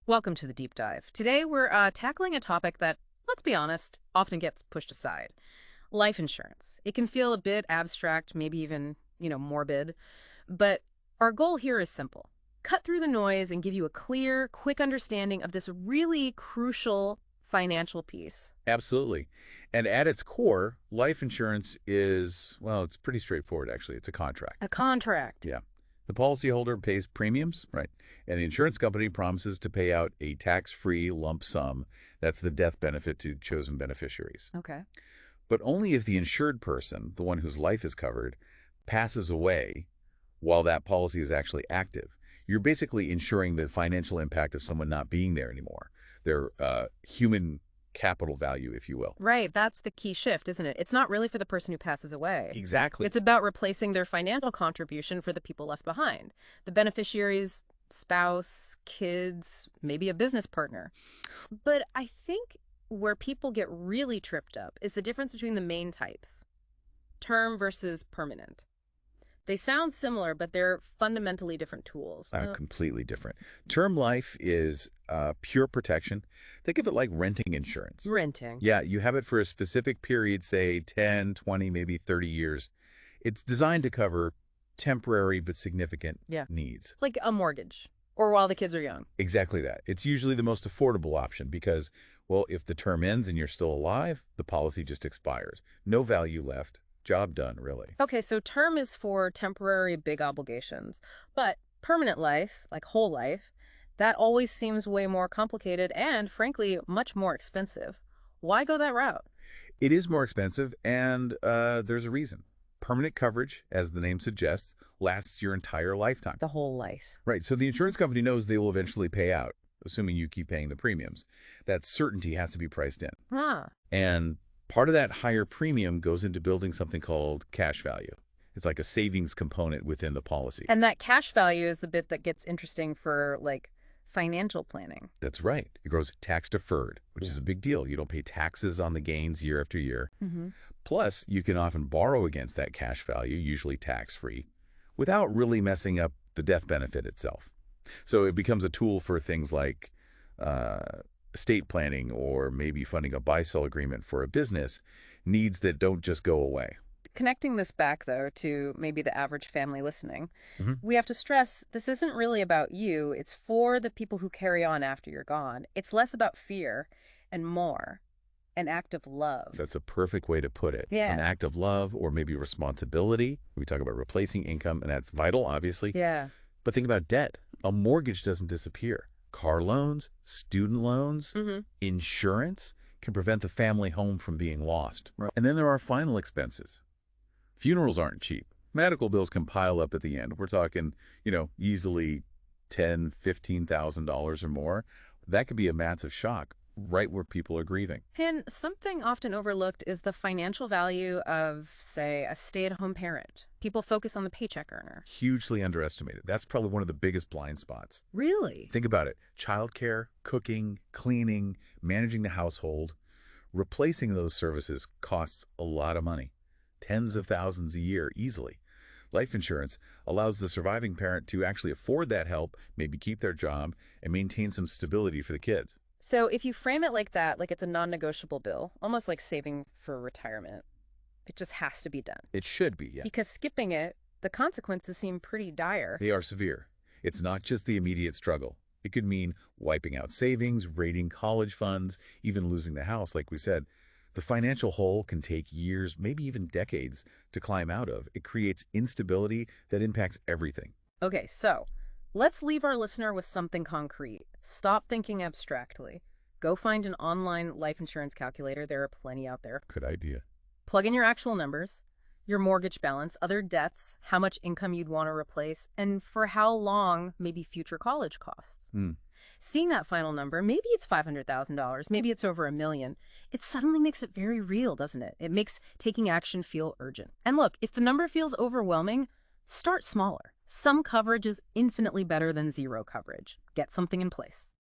Welcome to the deep dive. Today we're tackling a topic that, let's be honest, often gets pushed aside. Life insurance. It can feel a bit abstract, maybe even, morbid, but our goal here is simple. Cut through the noise and give you a clear, quick understanding of this really crucial financial piece. Absolutely. And at its core, life insurance is, well, it's pretty straightforward, actually. It's a contract. A contract. Yeah. The policyholder pays premiums, right? And the insurance company promises to pay out a tax-free lump sum. That's the death benefit to chosen beneficiaries. Okay. But only if the insured person, the one whose life is covered, passes away while that policy is actually active. You're basically insuring the financial impact of someone not being there anymore, their human capital value, if you will. Right, that's the key shift, isn't it? It's not really for the person who passes away. Exactly. It's about replacing their financial contribution for the people left behind. The beneficiary's spouse, kids, maybe a business partner. But I think where people get really tripped up is the difference between the main types, term versus permanent. They sound similar, but they're fundamentally different tools. Completely different. Term life is pure protection. Think of it like renting insurance. Renting. Yeah, you have it for a specific period, say 10, 20, maybe 30 years. It's designed to cover temporary but significant needs. Like a mortgage, or while the kids are young. Exactly that. It's usually the most affordable option because, well, if the term ends and you're still alive, the policy just expires. No value left. Job done, really. Okay, so term is for temporary big obligations, but permanent life, like whole life, that always seems way more complicated and, frankly, much more expensive. Why go that route? It is more expensive, and there's a reason. Permanent coverage, as the name suggests, lasts your entire lifetime. The whole life. Right, so the insurance company knows they will eventually pay out, assuming you keep paying the premiums. That certainty has to be priced in. Ah. And part of that higher premium goes into building something called cash value. It's like a savings component within the policy. And that cash value is the bit that gets interesting for, like, financial planning. That's right. It grows tax deferred, which is a big deal. You don't pay taxes on the gains year after year. Plus, you can often borrow against that cash value, usually tax-free, without really messing up the death benefit itself. So it becomes a tool for things like estate planning or maybe funding a buy-sell agreement for a business, needs that don't just go away. Connecting this back, though, to maybe the average family listening, we have to stress this isn't really about you. It's for the people who carry on after you're gone. It's less about fear and more an act of love. That's a perfect way to put it. Yeah. An act of love or maybe responsibility. We talk about replacing income, and that's vital, obviously. Yeah. But think about debt. A mortgage doesn't disappear. Car loans, student loans, insurance can prevent the family home from being lost. Right. And then there are final expenses. Funerals aren't cheap. Medical bills can pile up at the end. We're talking, easily $10,000, $15,000 or more. That could be a massive shock right where people are grieving. And something often overlooked is the financial value of, say, a stay-at-home parent. People focus on the paycheck earner. Hugely underestimated. That's probably one of the biggest blind spots. Really? Think about it. Childcare, cooking, cleaning, managing the household. Replacing those services costs a lot of money. Tens of thousands a year, easily. Life insurance allows the surviving parent to actually afford that help, maybe keep their job, and maintain some stability for the kids. So if you frame it like that, like it's a non-negotiable bill, almost like saving for retirement, it just has to be done. It should be, yeah. Because skipping it, the consequences seem pretty dire. They are severe. It's not just the immediate struggle. It could mean wiping out savings, raiding college funds, even losing the house, like we said. The financial hole can take years, maybe even decades, to climb out of. It creates instability that impacts everything. Okay, so let's leave our listener with something concrete. Stop thinking abstractly. Go find an online life insurance calculator. There are plenty out there. Good idea. Plug in your actual numbers, your mortgage balance, other debts, how much income you'd want to replace, and for how long, maybe future college costs. Seeing that final number, maybe it's $500,000, maybe it's over $1 million, it suddenly makes it very real, doesn't it? It makes taking action feel urgent. And look, if the number feels overwhelming, start smaller. Some coverage is infinitely better than zero coverage. Get something in place.